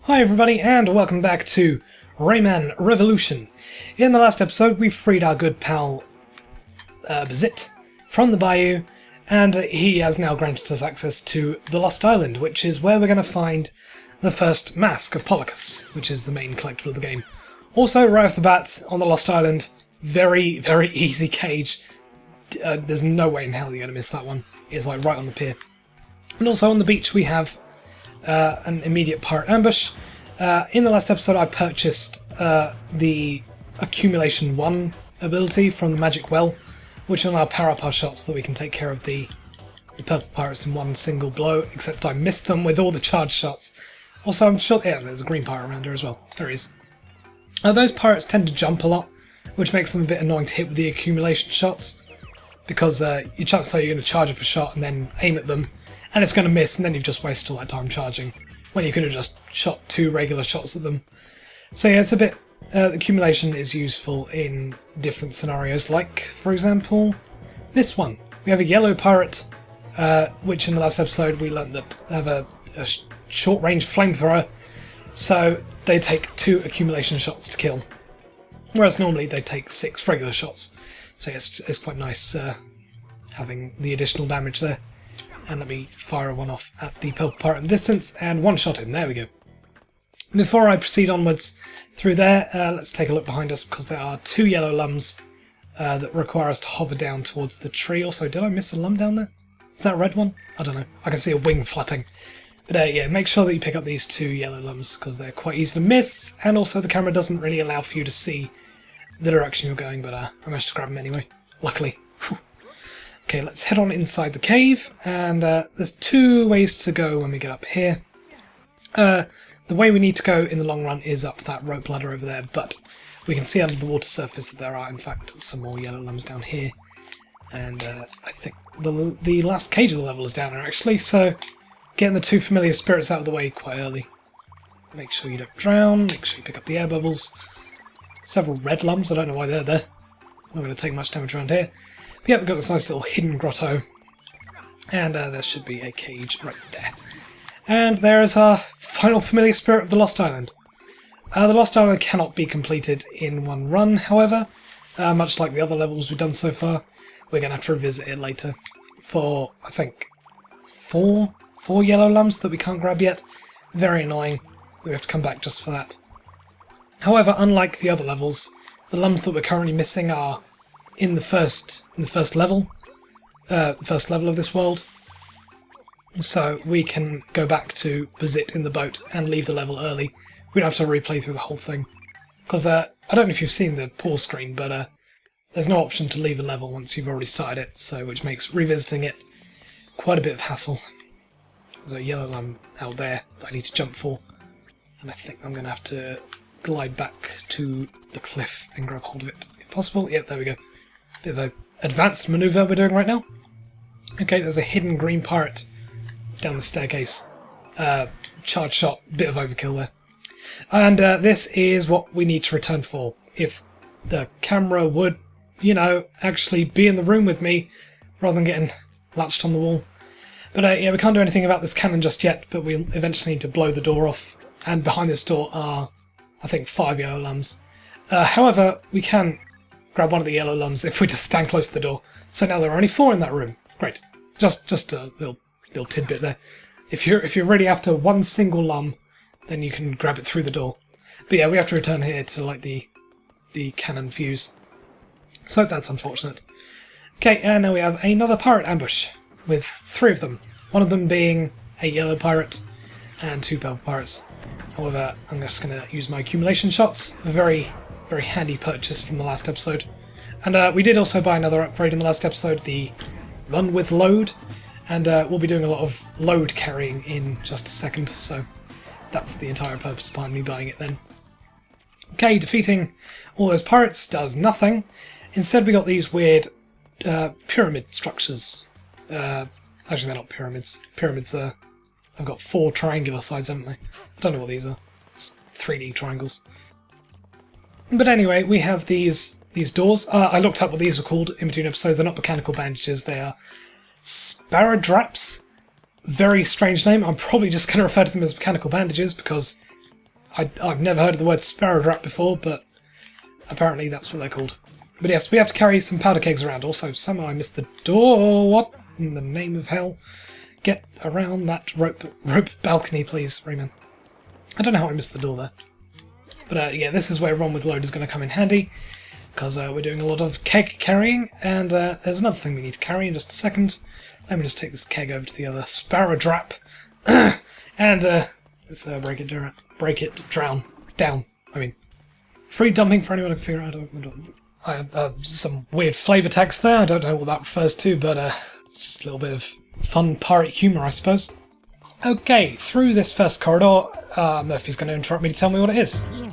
Hi everybody, and welcome back to Rayman Revolution. In the last episode we freed our good pal Bazit from the bayou, and he has now granted us access to the Lost Island, which is where we're going to find the first mask of Polycus, which is the main collectible of the game. Also, right off the bat, on the Lost Island, very, very easy cage. There's no way in hell you're going to miss that one. It's like right on the pier. And also on the beach we have an immediate pirate ambush. In the last episode I purchased the Accumulation 1 ability from the Magic Well, which will now power up our shots so that we can take care of the purple pirates in one single blow, except I missed them with all the charge shots. Also I'm sure, yeah, there's a green pirate around here as well. There he is. Those pirates tend to jump a lot, which makes them a bit annoying to hit with the accumulation shots, because your chances are you're going to charge up a shot and then aim at them, and it's going to miss, and then you've just wasted all that time charging, when you could have just shot 2 regular shots at them. So yeah, it's a bit... accumulation is useful in different scenarios, like, for example, this one. We have a yellow pirate, which in the last episode we learnt that have a short-range flamethrower, so they take 2 accumulation shots to kill, whereas normally they take 6 regular shots. So yeah, it's quite nice having the additional damage there. And let me fire one off at the purple pirate in the distance and one-shot him. There we go. Before I proceed onwards through there, let's take a look behind us, because there are 2 yellow lums that require us to hover down towards the tree. Also, did I miss a lum down there? Is that a red one? I don't know. I can see a wing flapping. But yeah, make sure that you pick up these 2 yellow lums, because they're quite easy to miss, and also the camera doesn't really allow for you to see the direction you're going, but I managed to grab them anyway, luckily. Okay, let's head on inside the cave, and there's 2 ways to go when we get up here. The way we need to go in the long run is up that rope ladder over there, but we can see under the water surface that there are, in fact, some more yellow lums down here. And I think the last cage of the level is down there, actually, so getting the 2 familiar spirits out of the way quite early. Make sure you don't drown, make sure you pick up the air bubbles. Several red lums, I don't know why they're there. Not going to take much damage around here. But yeah, we've got this nice little hidden grotto. And there should be a cage right there. And there is our final familiar spirit of the Lost Island. The Lost Island cannot be completed in one run, however. Much like the other levels we've done so far. We're going to have to revisit it later. For, I think, 4 yellow lums that we can't grab yet. Very annoying. We have to come back just for that. However, unlike the other levels, the lums that we're currently missing are in the first level of this world. So we can go back to Bazit in the boat and leave the level early. We don't have to replay through the whole thing. Because I don't know if you've seen the pause screen, but there's no option to leave a level once you've already started it, so which makes revisiting it quite a bit of hassle. There's a yellow lum out there that I need to jump for, and I think I'm going to have to glide back to the cliff and grab hold of it, if possible. Yep, there we go. Bit of an advanced manoeuvre we're doing right now. Okay, there's a hidden green pirate down the staircase. Charge shot, bit of overkill there. And this is what we need to return for. If the camera would, you know, actually be in the room with me, rather than getting latched on the wall. But yeah, we can't do anything about this cannon just yet, but we'll eventually need to blow the door off. And behind this door are, I think, 5 yellow lums. However, we can grab one of the yellow lums if we just stand close to the door. So now there are only 4 in that room. Great. Just a little tidbit there. If you're ready after one single lum, then you can grab it through the door. But yeah, we have to return here to light the cannon fuse. So that's unfortunate. Okay, and now we have another pirate ambush with 3 of them. One of them being a yellow pirate and 2 purple pirates. However, I'm just going to use my accumulation shots. A very, very handy purchase from the last episode. And we did also buy another upgrade in the last episode, the Run with Load. And we'll be doing a lot of load carrying in just a second, so that's the entire purpose behind me buying it then. Okay, defeating all those pirates does nothing. Instead we got these weird pyramid structures. Actually they're not pyramids. Pyramids have got 4 triangular sides, haven't they? I don't know what these are. It's 3D triangles. But anyway, we have these doors. I looked up what these were called in between episodes. They're not mechanical bandages, they are sparadraps. Very strange name. I'm probably just going to refer to them as mechanical bandages because I've never heard of the word sparrow drap before, but apparently that's what they're called. But yes, we have to carry some powder kegs around. Also, somehow I missed the door. What in the name of hell? Get around that rope balcony, please, Rayman. I don't know how I missed the door there. But yeah, this is where Run with Load is going to come in handy, because we're doing a lot of keg carrying, and there's another thing we need to carry in just a second. Let me just take this keg over to the other sparrow drap, and let's break it down. I mean, free dumping for anyone who can figure out. I have some weird flavour text there. I don't know what that refers to, but it's just a little bit of fun pirate humour, I suppose. Okay, through this first corridor, Murphy's going to interrupt me to tell me what it is. Here.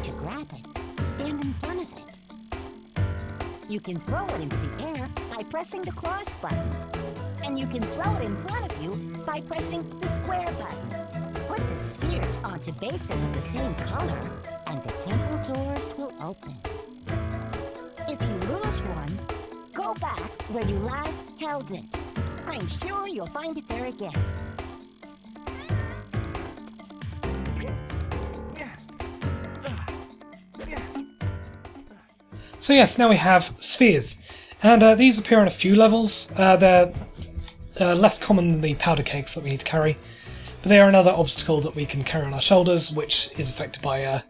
To grab it, stand in front of it. You can throw it into the air by pressing the cross button. And you can throw it in front of you by pressing the square button. Put the spheres onto bases of the same color, and the temple doors will open. If you lose one, go back where you last held it. I'm sure you'll find it there again. So yes, now we have spheres, and these appear on a few levels. They're less common than the powder kegs that we need to carry, but they are another obstacle that we can carry on our shoulders, which is affected by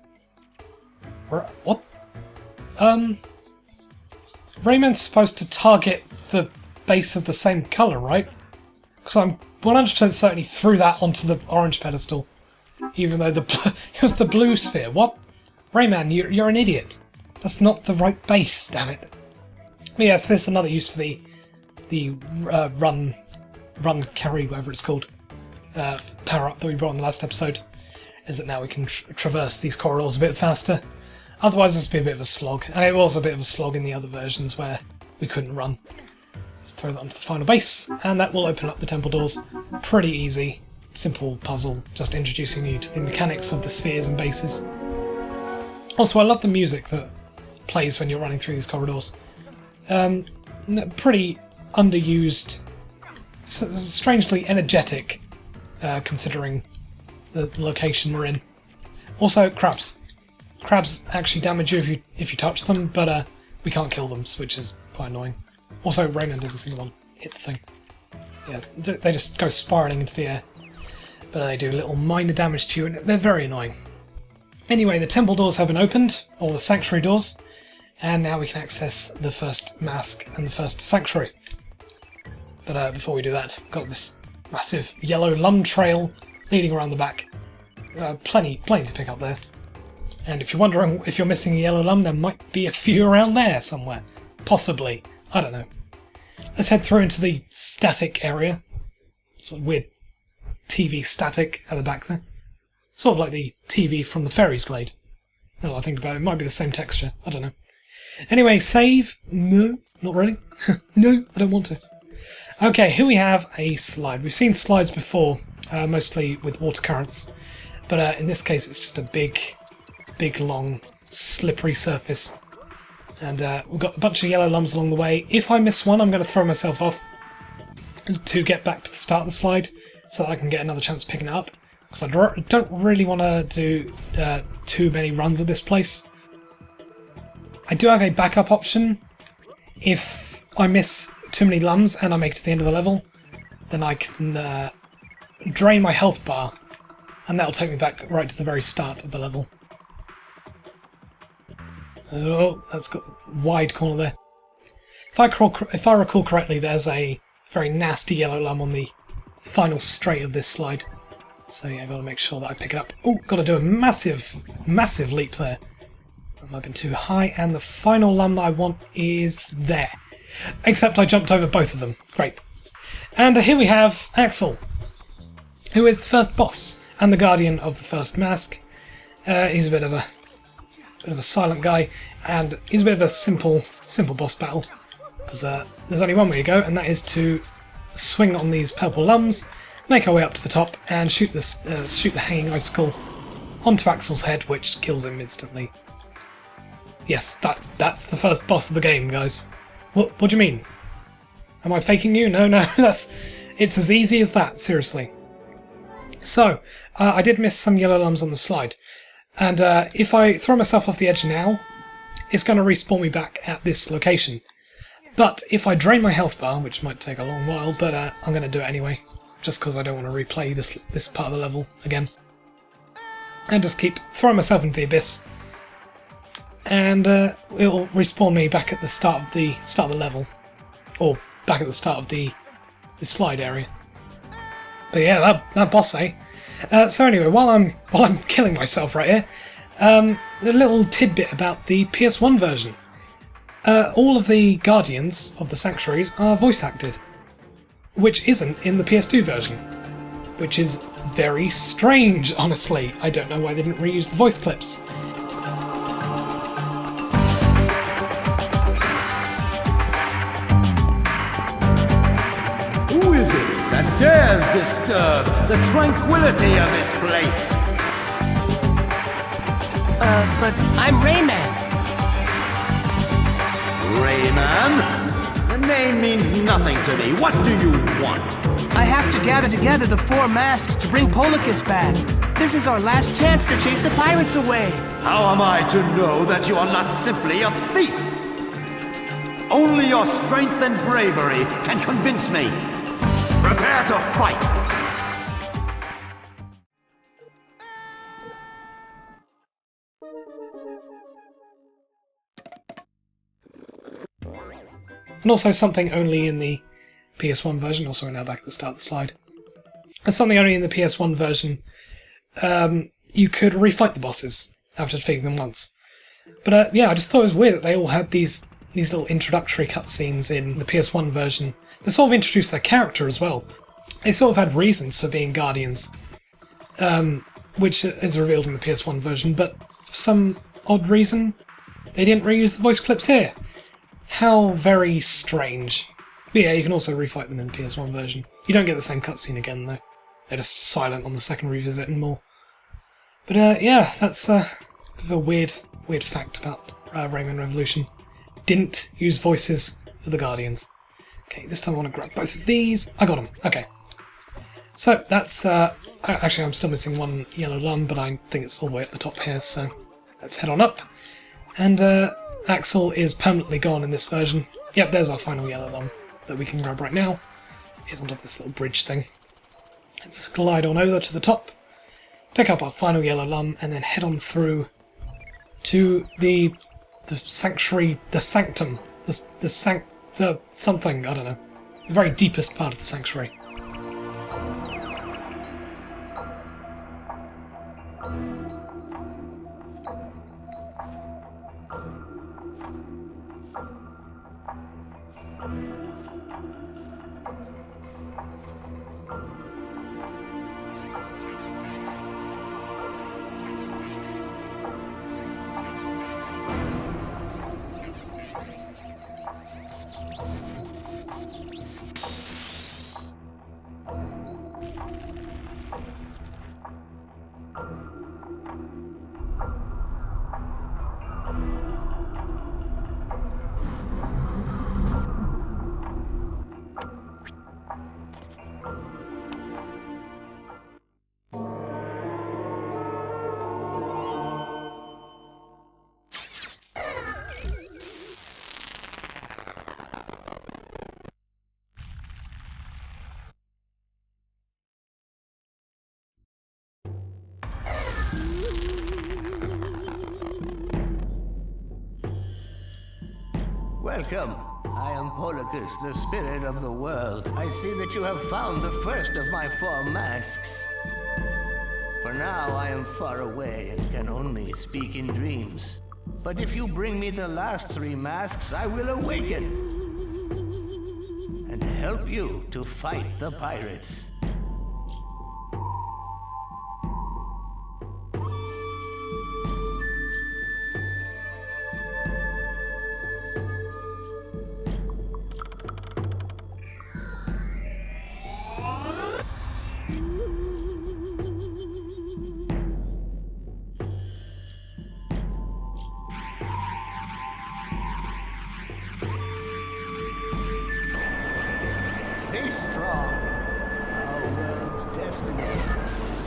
what? Rayman's supposed to target the base of the same colour, right? Because I'm 100% certain he threw that onto the orange pedestal, even though it was the blue sphere. What? Rayman, you're an idiot. That's not the right base, damn it. But yes, this is another use for the run carry, whatever it's called, power up that we brought in the last episode, is that now we can traverse these corridors a bit faster. Otherwise, it's been a bit of a slog, and it was a bit of a slog in the other versions where we couldn't run. Let's throw that onto the final base, and that will open up the temple doors. Pretty easy, simple puzzle, just introducing you to the mechanics of the spheres and bases. Also, I love the music that plays when you're running through these corridors. Pretty underused, strangely energetic, considering the location we're in. Also, crabs. Crabs actually damage you if you touch them, but we can't kill them, which is quite annoying. Also, Rayman didn't seem to want to hit the thing. Yeah, they just go spiralling into the air, but they do little minor damage to you, and they're very annoying. Anyway, the temple doors have been opened, or the sanctuary doors, and now we can access the first mask and the first sanctuary. But before we do that, we've got this massive yellow lum trail leading around the back. Plenty to pick up there. And if you're wondering if you're missing a yellow lum, there might be a few around there somewhere. Possibly. I don't know. Let's head through into the static area. Sort of weird TV static at the back there. Sort of like the TV from the Fairies Glade. Now that I think about it, it might be the same texture. I don't know. Anyway, save. No, not really. No, I don't want to. Okay, here we have a slide. We've seen slides before, mostly with water currents. But in this case, it's just a big, long, slippery surface. And we've got a bunch of yellow lums along the way. If I miss one, I'm going to throw myself off to get back to the start of the slide so that I can get another chance of picking it up. Because I don't really want to do too many runs of this place. I do have a backup option. If I miss too many lums and I make it to the end of the level, then I can drain my health bar, and that'll take me back right to the very start of the level. Oh, that's got a wide corner there. If I recall correctly, there's a very nasty yellow lum on the final straight of this slide. So yeah, I've got to make sure that I pick it up. Oh, got to do a massive leap there. That might have been too high, and the final lum that I want is there. Except I jumped over both of them. Great. And here we have Axel, who is the first boss and the guardian of the first mask. He's a bit of a silent guy, and he's a bit of a simple boss battle, because there's only one way to go, and that is to swing on these purple lums, make our way up to the top, and shoot the hanging icicle onto Axel's head, which kills him instantly. Yes, that's the first boss of the game, guys. What do you mean? Am I faking you? No, it's as easy as that, seriously. So, I did miss some yellow lumps on the slide. And if I throw myself off the edge now, it's going to respawn me back at this location. But if I drain my health bar, which might take a long while, but I'm going to do it anyway, just because I don't want to replay this part of the level again. And just keep throwing myself into the abyss. And it'll respawn me back at the start of the level. Or back at the start of the slide area. But yeah, that boss, eh? So anyway, while I'm killing myself right here, a little tidbit about the PS1 version. All of the Guardians of the Sanctuaries are voice acted, which isn't in the PS2 version, which is very strange, honestly. I don't know why they didn't reuse the voice clips. Who is it that dares disturb the tranquility of this place? But I'm Rayman. Rayman? The name means nothing to me. What do you want? I have to gather together the 4 masks to bring Polycus back. This is our last chance to chase the pirates away. How am I to know that you are not simply a thief? Only your strength and bravery can convince me. Prepare to fight! And also something only in the PS1 version, also we're now back at the start of the slide. And something only in the PS1 version, you could refight the bosses after defeating them once. But yeah, I just thought it was weird that they all had these little introductory cutscenes in the PS1 version. They sort of introduced their character as well. They sort of had reasons for being Guardians, which is revealed in the PS1 version, but for some odd reason, they didn't reuse the voice clips here. How very strange. But yeah, you can also refight them in the PS1 version. You don't get the same cutscene again, though. They're just silent on the second revisit and more. But yeah, that's a bit of a weird fact about Rayman Revolution. Didn't use voices for the Guardians. Okay, this time I want to grab both of these. I got them. Okay. So that's... actually, I'm still missing one yellow lung, but I think it's all the way at the top here, so let's head on up. And Axel is permanently gone in this version. Yep, there's our final yellow lung that we can grab right now. It's on top of this little bridge thing. Let's glide on over to the top, pick up our final yellow lung, and then head on through to the sanctuary, the sanctum, the something, I don't know, the very deepest part of the sanctuary. Welcome. I am Polycus, the spirit of the world. I see that you have found the first of my 4 masks. For now, I am far away and can only speak in dreams. But if you bring me the last 3 masks, I will awaken and help you to fight the pirates. Be strong. Our world's destiny is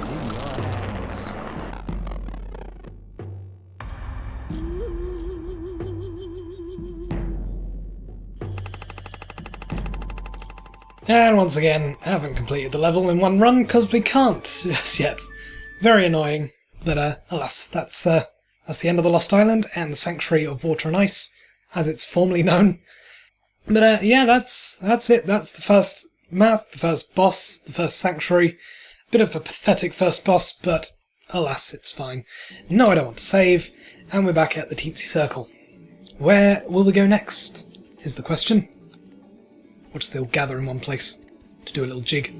And once again, I haven't completed the level in one run because we can't just yet. Very annoying, but alas, that's the end of the Lost Island and the Sanctuary of Water and Ice, as it's formerly known. But yeah, that's it. That's the first mask, the first boss, the first Sanctuary. Bit of a pathetic first boss, but alas, it's fine. No, I don't want to save, and we're back at the Teensy Circle. Where will we go next, is the question. Watch they all gather in one place to do a little jig.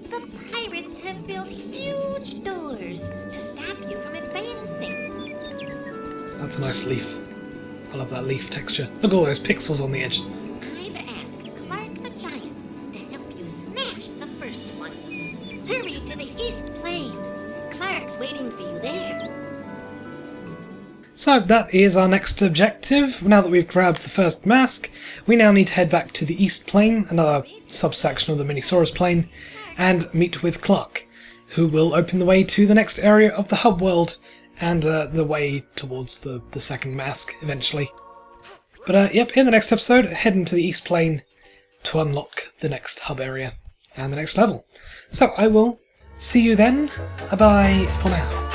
The pirates have built huge doors to stop you from advancing. That's a nice leaf. I love that leaf texture. Look at all those pixels on the edge. I've asked Clark the Giant to help you smash the first one. Hurry to the East Plain. Clark's waiting for you there. So that is our next objective. Now that we've grabbed the first mask, we now need to head back to the East Plain, another subsection of the Minisaurus Plain, and meet with Clark, who will open the way to the next area of the hub world, and the way towards the second mask, eventually. But yep, in the next episode, heading to the East Plain to unlock the next hub area, and the next level. So I will see you then. Bye for now.